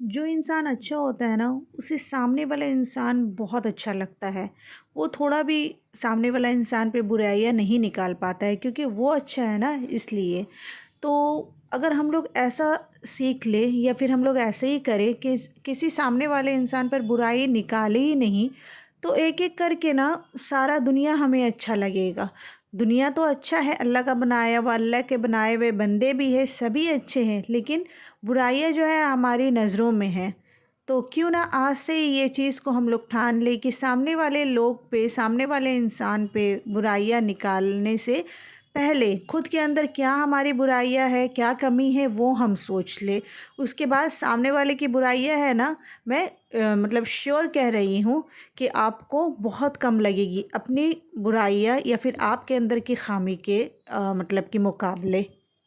जो इंसान अच्छा होता है ना, उसे सामने वाला इंसान बहुत अच्छा लगता है। वो थोड़ा भी सामने वाला इंसान पे बुराइयाँ नहीं निकाल पाता है क्योंकि वो अच्छा है ना, इसलिए। तो अगर हम लोग ऐसा सीख लें या फिर हम लोग ऐसे ही करें कि किसी सामने वाले इंसान पर बुराई निकाले ही नहीं, तो एक-एक करके ना सारा दुनिया हमें अच्छा लगेगा। दुनिया तो अच्छा है, अल्लाह का बनाया हुआ, अल्लाह के बनाए हुए बंदे भी हैं, सभी अच्छे हैं, लेकिन बुराइयाँ जो है हमारी नज़रों में हैं। तो क्यों ना आज से ही ये चीज़ को हम लोग ठान लें कि सामने वाले लोग पे, सामने वाले इंसान पे बुराइयाँ निकालने से पहले खुद के अंदर क्या हमारी बुराइयाँ है, क्या कमी है, वो हम सोच लें। उसके बाद सामने वाले की बुराइयाँ है ना, मैं मतलब श्योर कह रही हूँ कि आपको बहुत कम लगेगी अपनी बुराइयाँ या फिर आपके अंदर की खामी के मतलब के मुकाबले।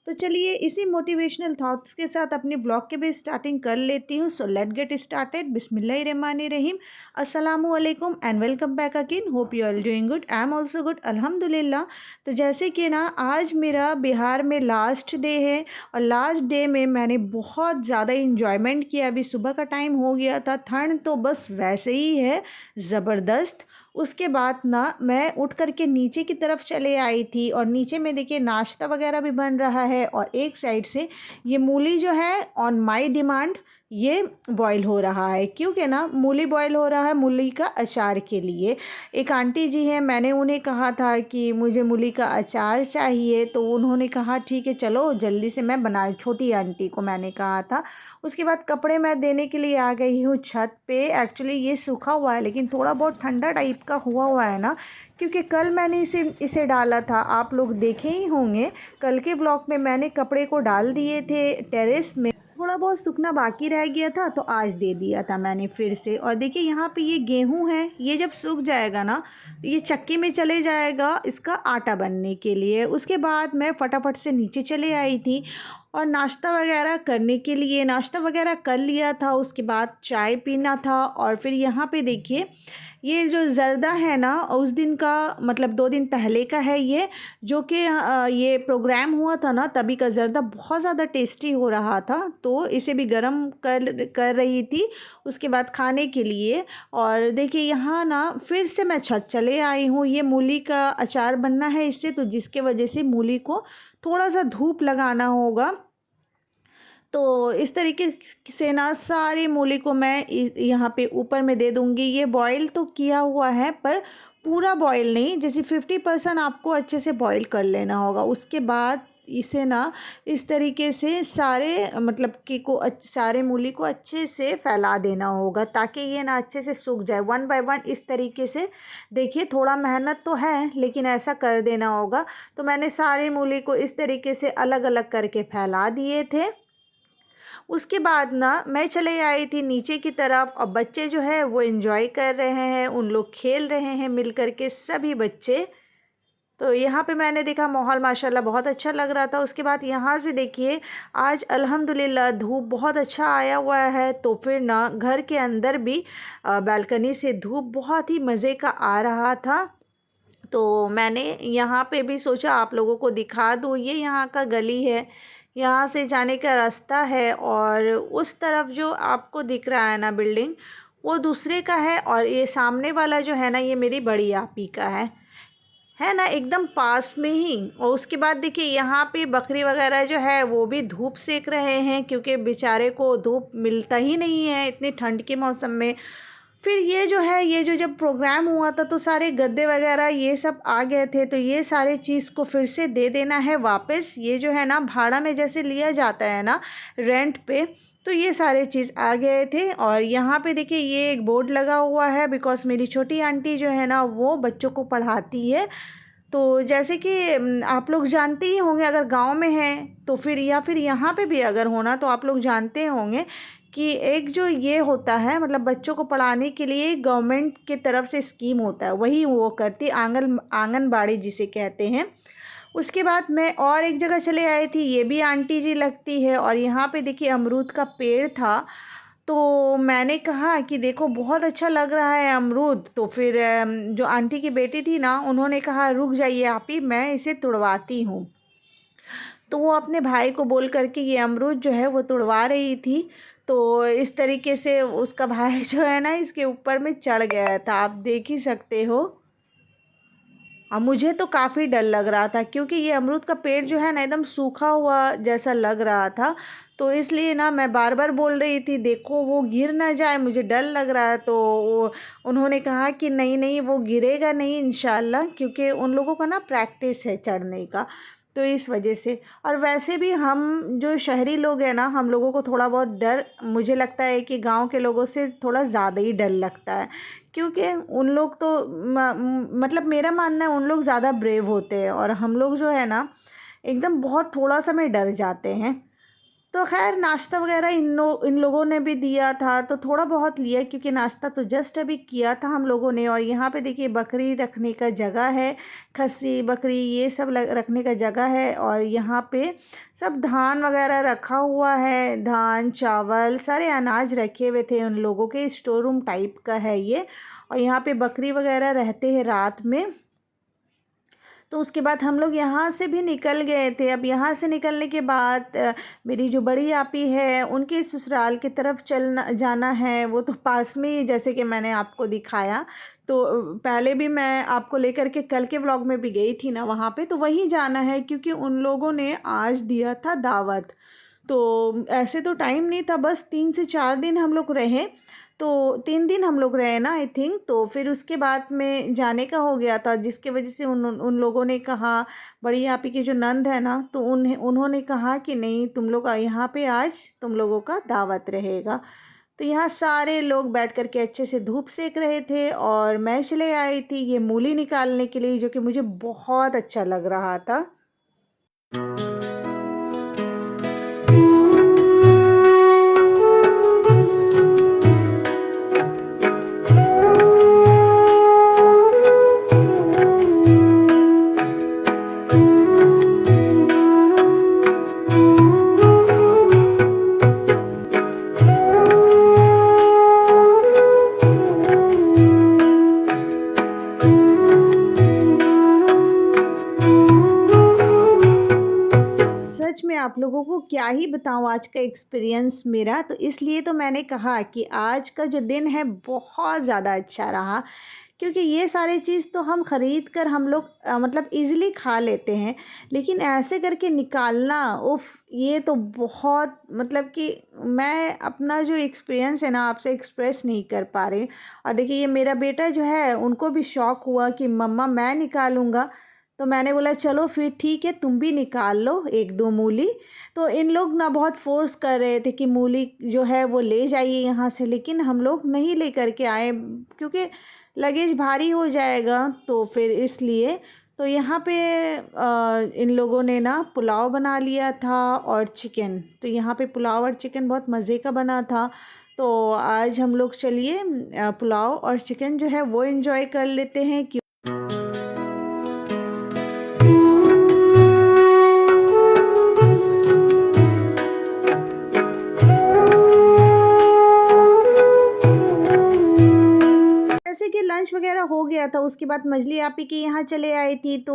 तो चलिए इसी मोटिवेशनल थॉट्स के साथ अपने ब्लॉग के भी स्टार्टिंग कर लेती हूँ। So let get started. बिस्मिल्लाहिर्रहमानिर्रहीम। अस्सलामु अलैकुम and welcome back again. Hope you are doing good. I am also good, अल्हम्दुलिल्लाह। तो जैसे कि ना आज मेरा बिहार में लास्ट डे है और लास्ट डे में मैंने बहुत ज़्यादा इंजॉयमेंट किया। अभी सुबह का टाइम हो गया था, ठंड तो बस वैसे ही है ज़बरदस्त। उसके बाद ना मैं उठ कर के नीचे की तरफ चले आई थी और नीचे में देखिए नाश्ता वगैरह भी बन रहा है और एक साइड से ये मूली जो है ऑन माय डिमांड ये बॉईल हो रहा है, क्योंकि ना मूली बॉईल हो रहा है मूली का अचार के लिए। एक आंटी जी हैं, मैंने उन्हें कहा था कि मुझे मूली का अचार चाहिए, तो उन्होंने कहा ठीक है चलो जल्दी से मैं बना, छोटी आंटी को मैंने कहा था। उसके बाद कपड़े मैं देने के लिए आ गई हूँ छत पे। एक्चुअली ये सूखा हुआ है लेकिन थोड़ा बहुत ठंडा टाइप का हुआ हुआ है ना, क्योंकि कल मैंने इसे इसे डाला था, आप लोग देखे ही होंगे। कल के ब्लॉग में मैंने कपड़े को डाल दिए थे टेरेस में, थोड़ा बहुत सूखना बाकी रह गया था तो आज दे दिया था मैंने फिर से। और देखिए यहाँ पे ये गेहूं है, ये जब सूख जाएगा ना तो ये चक्की में चले जाएगा इसका आटा बनने के लिए। उसके बाद मैं फटाफट से नीचे चले आई थी और नाश्ता वगैरह करने के लिए नाश्ता वगैरह कर लिया था। उसके बाद चाय पीना था और फिर यहाँ पे देखिए ये जो ज़र्दा है ना, उस दिन का मतलब 2 दिन पहले का है ये, जो कि ये प्रोग्राम हुआ था ना तभी का ज़र्दा बहुत ज़्यादा टेस्टी हो रहा था, तो इसे भी गरम कर कर रही थी उसके बाद खाने के लिए। और देखिए यहाँ ना फिर से मैं छत चले आई हूँ, ये मूली का अचार बनना है इससे, तो जिसके वजह से मूली को थोड़ा सा धूप लगाना होगा। तो इस तरीके से ना सारी मूली को मैं यहाँ पे ऊपर में दे दूँगी। ये बॉईल तो किया हुआ है पर पूरा बॉईल नहीं, जैसे 50% आपको अच्छे से बॉईल कर लेना होगा। उसके बाद इसे ना इस तरीके से सारे मतलब कि सारे मूली को अच्छे से फैला देना होगा ताकि ये ना अच्छे से सूख जाए वन बाय वन इस तरीके से। देखिए थोड़ा मेहनत तो है लेकिन ऐसा कर देना होगा। तो मैंने सारी मूली को इस तरीके से अलग अलग करके फैला दिए थे। उसके बाद ना मैं चले आई थी नीचे की तरफ और बच्चे जो है वो एंजॉय कर रहे हैं, उन लोग खेल रहे हैं मिल कर के सभी बच्चे। तो यहाँ पे मैंने देखा माहौल माशाल्लाह बहुत अच्छा लग रहा था। उसके बाद यहाँ से देखिए आज अल्हम्दुलिल्लाह धूप बहुत अच्छा आया हुआ है, तो फिर ना घर के अंदर भी बालकनी से धूप बहुत ही मज़े का आ रहा था। तो मैंने यहाँ पे भी सोचा आप लोगों को दिखा दूँ, ये यहाँ का गली है, यहाँ से जाने का रास्ता है और उस तरफ जो आपको दिख रहा है ना बिल्डिंग, वो दूसरे का है और ये सामने वाला जो है ना ये मेरी बड़ी आपी का है ना, एकदम पास में ही। और उसके बाद देखिए यहाँ पे बकरी वगैरह जो है वो भी धूप सेक रहे हैं क्योंकि बेचारे को धूप मिलता ही नहीं है इतनी ठंड के मौसम में। फिर ये जो है ये जो जब प्रोग्राम हुआ था तो सारे गद्दे वगैरह ये सब आ गए थे, तो ये सारे चीज़ को फिर से दे देना है वापस। ये जो है ना भाड़ा में जैसे लिया जाता है ना रेंट पे, तो ये सारे चीज़ आ गए थे। और यहाँ पे देखिए ये एक बोर्ड लगा हुआ है बिकॉज़ मेरी छोटी आंटी जो है ना वो बच्चों को पढ़ाती है। तो जैसे कि आप लोग जानते ही होंगे अगर गांव में हैं तो फिर या फिर यहाँ पे भी अगर होना तो आप लोग जानते होंगे कि एक जो ये होता है मतलब बच्चों को पढ़ाने के लिए गवर्नमेंट की तरफ से स्कीम होता है, वही वो करती आंगनबाड़ी जिसे कहते हैं। उसके बाद मैं और एक जगह चले आई थी, ये भी आंटी जी लगती है और यहाँ पे देखिए अमरूद का पेड़ था। तो मैंने कहा कि देखो बहुत अच्छा लग रहा है अमरूद, तो फिर जो आंटी की बेटी थी ना उन्होंने कहा रुक जाइए आप ही, मैं इसे तुड़वाती हूँ। तो वो अपने भाई को बोल करके ये अमरूद जो है वो तुड़वा रही थी। तो तो इस तरीके से उसका भाई जो है ना इसके ऊपर में चढ़ गया था, आप देख ही सकते हो। मुझे तो काफ़ी डर लग रहा था क्योंकि ये अमरूद का पेड़ जो है ना एकदम सूखा हुआ जैसा लग रहा था। तो इसलिए ना मैं बार बार बोल रही थी देखो वो गिर ना जाए, मुझे डर लग रहा है। तो उन्होंने कहा कि नहीं नहीं वो गिरेगा नहीं इंशाल्लाह, क्योंकि उन लोगों का ना प्रैक्टिस है चढ़ने का, तो इस वजह से। और वैसे भी हम जो शहरी लोग हैं ना, हम लोगों को थोड़ा बहुत डर, मुझे लगता है कि गांव के लोगों से थोड़ा ज़्यादा ही डर लगता है, क्योंकि उन लोग तो मतलब मेरा मानना है उन लोग ज़्यादा ब्रेव होते हैं, और हम लोग जो है ना एकदम बहुत थोड़ा सा में डर जाते हैं। तो खैर नाश्ता वगैरह इन लोगों ने भी दिया था, तो थोड़ा बहुत लिया क्योंकि नाश्ता तो जस्ट अभी किया था हम लोगों ने। और यहाँ पे देखिए बकरी रखने का जगह है, खस्सी बकरी ये सब रखने का जगह है। और यहाँ पे सब धान वगैरह रखा हुआ है, धान चावल सारे अनाज रखे हुए थे उन लोगों के, स्टोर रूम टाइप का है ये। और यहाँ पे बकरी वगैरह रहते हैं रात में। तो उसके बाद हम लोग यहाँ से भी निकल गए थे। अब यहाँ से निकलने के बाद मेरी जो बड़ी आपी है उनके ससुराल की तरफ चलना जाना है, वो तो पास में ही, जैसे कि मैंने आपको दिखाया। तो पहले भी मैं आपको लेकर के कल के व्लॉग में भी गई थी ना वहाँ पे, तो वहीं जाना है क्योंकि उन लोगों ने आज दिया था दावत। तो ऐसे तो टाइम नहीं था, बस 3 से 4 दिन हम लोग रहे। तो 3 दिन हम लोग रहे ना आई थिंक। तो फिर उसके बाद में जाने का हो गया था, जिसके वजह से उन उन लोगों ने कहा, बड़ी आपी की जो नंद है ना, तो उन्होंने कहा कि नहीं तुम लोग यहाँ पे आज तुम लोगों का दावत रहेगा। तो यहाँ सारे लोग बैठ कर के अच्छे से धूप सेक रहे थे, और मैं चले आई थी ये मूली निकालने के लिए, जो कि मुझे बहुत अच्छा लग रहा था। सच में आप लोगों को क्या ही बताऊँ आज का एक्सपीरियंस मेरा, तो इसलिए तो मैंने कहा कि आज का जो दिन है बहुत ज़्यादा अच्छा रहा। क्योंकि ये सारी चीज़ तो हम ख़रीद कर हम लोग मतलब इजीली खा लेते हैं, लेकिन ऐसे करके निकालना उफ़, ये तो बहुत, मतलब कि मैं अपना जो एक्सपीरियंस है ना आपसे एक्सप्रेस नहीं कर पा रही। और देखिए ये मेरा बेटा जो है उनको भी शौक़ हुआ कि मम्मा मैं निकालूँगा। तो मैंने बोला चलो फिर ठीक है तुम भी निकाल लो 1-2 मूली। तो इन लोग ना बहुत फ़ोर्स कर रहे थे कि मूली जो है वो ले जाइए यहाँ से, लेकिन हम लोग नहीं ले कर के आए क्योंकि लगेज भारी हो जाएगा, तो फिर इसलिए। तो यहाँ पे इन लोगों ने ना पुलाव बना लिया था और चिकन। तो यहाँ पे पुलाव और चिकन बहुत मज़े का बना था। तो आज हम लोग चलिए पुलाव और चिकन जो है वो एंजॉय कर लेते हैं। जैसे कि लंच वगैरह हो गया था, उसके बाद मजली आपी के यहाँ चले आई थी। तो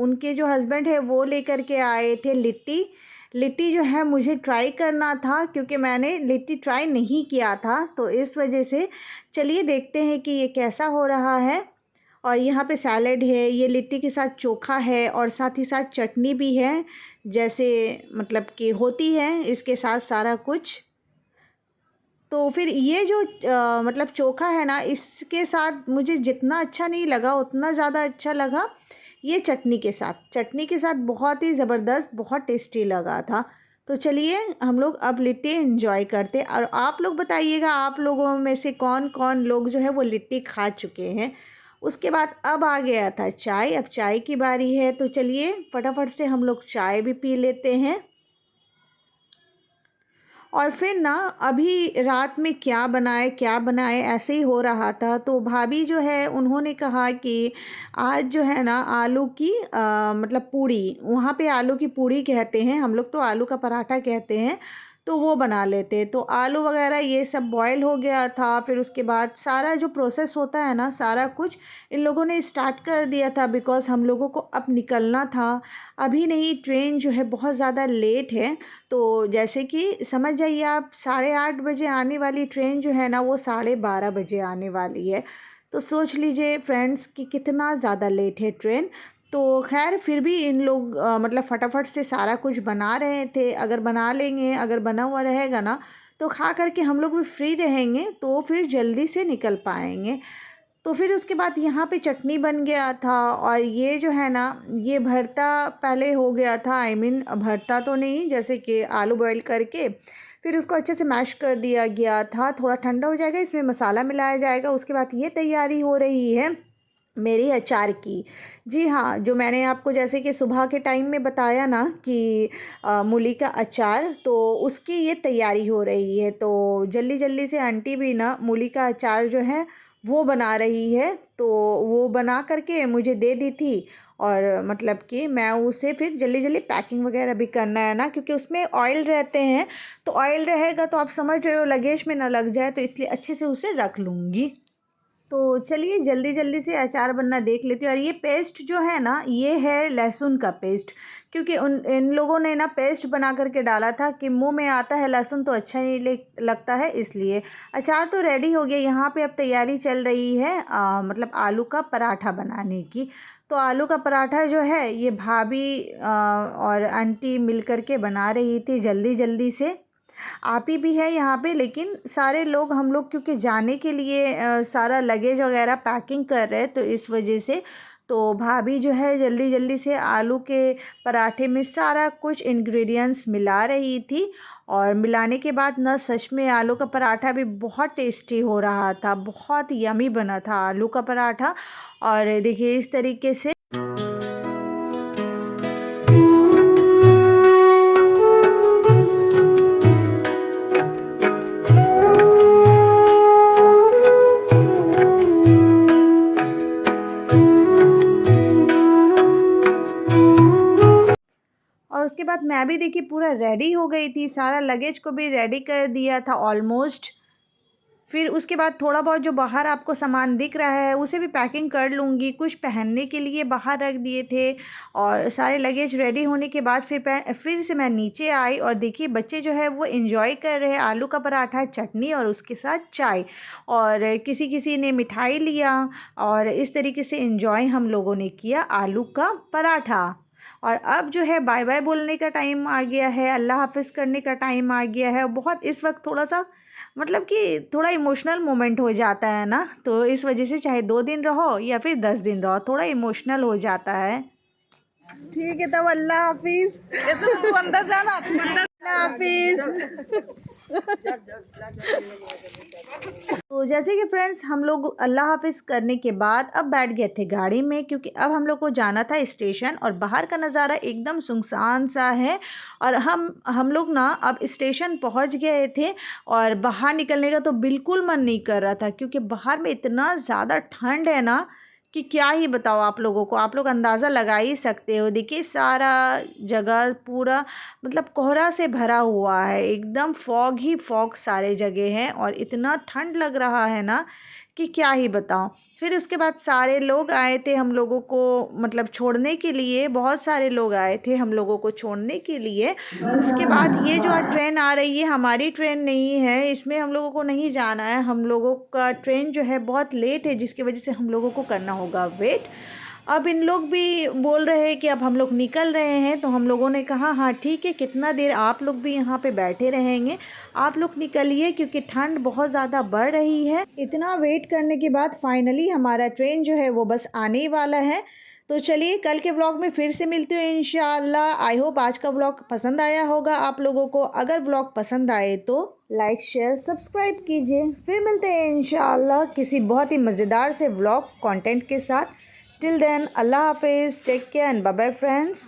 उनके जो हस्बैंड है वो लेकर के आए थे लिट्टी। लिट्टी जो है मुझे ट्राई करना था क्योंकि मैंने लिट्टी ट्राई नहीं किया था, तो इस वजह से चलिए देखते हैं कि ये कैसा हो रहा है। और यहाँ पे सैलेड है, ये लिट्टी के साथ चोखा है और साथ ही साथ चटनी भी है, जैसे मतलब कि होती है इसके साथ सारा कुछ। तो फिर ये जो मतलब चोखा है ना, इसके साथ मुझे जितना अच्छा नहीं लगा उतना ज़्यादा अच्छा लगा ये चटनी के साथ। चटनी के साथ बहुत ही ज़बरदस्त, बहुत टेस्टी लगा था। तो चलिए हम लोग अब लिट्टी एंजॉय करते, और आप लोग बताइएगा आप लोगों में से कौन कौन लोग जो है वो लिट्टी खा चुके हैं। उसके बाद अब आ गया था चाय, अब चाय की बारी है। तो चलिए फटाफट से हम लोग चाय भी पी लेते हैं। और फिर ना अभी रात में क्या बनाए ऐसे ही हो रहा था। तो भाभी जो है उन्होंने कहा कि आज जो है ना आलू की मतलब पूड़ी, वहाँ पे आलू की पूड़ी कहते हैं, हम लोग तो आलू का पराठा कहते हैं। तो वो बना लेते। तो आलू वगैरह ये सब बॉयल हो गया था, फिर उसके बाद सारा जो प्रोसेस होता है ना, सारा कुछ इन लोगों ने स्टार्ट कर दिया था, बिकॉज़ हम लोगों को अब निकलना था। अभी नहीं, ट्रेन जो है बहुत ज़्यादा लेट है। तो जैसे कि समझ जाइए आप, 8:30 बजे आने वाली ट्रेन जो है ना, वो 12:30 बजे आने वाली है। तो सोच लीजिए फ्रेंड्स कि कितना ज़्यादा लेट है ट्रेन। तो खैर फिर भी इन लोग मतलब फटाफट से सारा कुछ बना रहे थे। अगर बना लेंगे, अगर बना हुआ रहेगा ना, तो खा करके हम लोग भी फ्री रहेंगे, तो फिर जल्दी से निकल पाएंगे। तो फिर उसके बाद यहाँ पे चटनी बन गया था, और ये जो है ना, ये भरता पहले हो गया था। आई मीन भरता तो नहीं, जैसे कि आलू बॉईल करके फिर उसको अच्छे से मैश कर दिया गया था। थोड़ा ठंडा हो जाएगा, इसमें मसाला मिलाया जाएगा। उसके बाद ये तैयारी हो रही है मेरी अचार की। जी हाँ, जो मैंने आपको जैसे कि सुबह के टाइम में बताया ना कि मूली का अचार, तो उसकी ये तैयारी हो रही है। तो जल्दी जल्दी से आंटी भी ना मूली का अचार जो है वो बना रही है। तो वो बना करके मुझे दे दी थी, और मतलब कि मैं उसे फिर जल्दी जल्दी पैकिंग वगैरह भी करना है ना, क्योंकि उसमें ऑयल रहते हैं। तो ऑयल रहेगा तो आप समझ रहे हो, लगेज में ना लग जाए, तो इसलिए अच्छे से उसे रख लूँगी। तो चलिए जल्दी जल्दी से अचार बनना देख लेती हूँ। और ये पेस्ट जो है ना, ये है लहसुन का पेस्ट, क्योंकि इन लोगों ने ना पेस्ट बना करके डाला था कि मुंह में आता है लहसुन तो अच्छा नहीं लगता है, इसलिए। अचार तो रेडी हो गया। यहाँ पे अब तैयारी चल रही है मतलब आलू का पराठा बनाने की। तो आलू का पराठा जो है, ये भाभी और आंटी मिल करके बना रही थी जल्दी जल्दी से। आप ही भी है यहाँ पे, लेकिन सारे लोग, हम लोग क्योंकि जाने के लिए सारा लगेज वगैरह पैकिंग कर रहे हैं, तो इस वजह से तो भाभी जो है जल्दी जल्दी से आलू के पराठे में सारा कुछ इंग्रेडिएंट्स मिला रही थी। और मिलाने के बाद ना, सच में आलू का पराठा भी बहुत टेस्टी हो रहा था, बहुत यमी बना था आलू का पराठा। और देखिए इस तरीके से। और उसके बाद मैं भी देखिए पूरा रेडी हो गई थी, सारा लगेज को भी रेडी कर दिया था ऑलमोस्ट। फिर उसके बाद थोड़ा बहुत जो बाहर आपको सामान दिख रहा है उसे भी पैकिंग कर लूँगी। कुछ पहनने के लिए बाहर रख दिए थे, और सारे लगेज रेडी होने के बाद फिर से मैं नीचे आई, और देखिए बच्चे जो है वो एंजॉय कर रहे हैं आलू का पराठा, चटनी और उसके साथ चाय। और किसी किसी ने मिठाई लिया, और इस तरीके से एंजॉय हम लोगों ने किया आलू का पराठा। और अब जो है बाय बाय बोलने का टाइम आ गया है, अल्लाह हाफ़िज़ करने का टाइम आ गया है। बहुत इस वक्त थोड़ा सा मतलब कि थोड़ा इमोशनल मोमेंट हो जाता है ना, तो इस वजह से चाहे 2 दिन रहो या फिर 10 दिन रहो, थोड़ा इमोशनल हो जाता है। ठीक है, तब अल्लाह हाफिज़। ऐसे तू अंदर जाना, तू अंदर। अल्लाह हाफिज़। तो जैसे कि फ्रेंड्स, हम लोग अल्लाह हाफिज़ करने के बाद अब बैठ गए थे गाड़ी में, क्योंकि अब हम लोग को जाना था स्टेशन। और बाहर का नज़ारा एकदम सुनसान सा है, और हम लोग ना अब स्टेशन पहुंच गए थे। और बाहर निकलने का तो बिल्कुल मन नहीं कर रहा था, क्योंकि बाहर में इतना ज़्यादा ठंड है ना कि क्या ही बताओ आप लोगों को। आप लोग अंदाज़ा लगा ही सकते हो। देखिए सारा जगह पूरा मतलब कोहरा से भरा हुआ है, एकदम फॉग ही फॉग सारे जगह हैं, और इतना ठंड लग रहा है ना कि क्या ही बताऊं। फिर उसके बाद सारे लोग आए थे हम लोगों को मतलब छोड़ने के लिए, बहुत सारे लोग आए थे हम लोगों को छोड़ने के लिए। उसके बाद ये जो ट्रेन आ रही है, हमारी ट्रेन नहीं है, इसमें हम लोगों को नहीं जाना है। हम लोगों का ट्रेन जो है बहुत लेट है, जिसकी वजह से हम लोगों को करना होगा वेट। अब इन लोग भी बोल रहे हैं कि अब हम लोग निकल रहे हैं, तो हम लोगों ने कहा हाँ ठीक है, कितना देर आप लोग भी यहाँ पे बैठे रहेंगे, आप लोग निकलिए, क्योंकि ठंड बहुत ज़्यादा बढ़ रही है। इतना वेट करने के बाद फाइनली हमारा ट्रेन जो है वो बस आने ही वाला है। तो चलिए कल के व्लॉग में फिर से मिलती हूँ इंशाअल्लाह। आई होप आज का व्लॉग पसंद आया होगा आप लोगों को। अगर व्लॉग पसंद आए तो लाइक शेयर सब्सक्राइब कीजिए। फिर मिलते हैं इंशाअल्लाह किसी बहुत ही मज़ेदार से व्लॉग कंटेंट के साथ। टिल देन अल्लाह हाफिज़, take care and bye bye friends.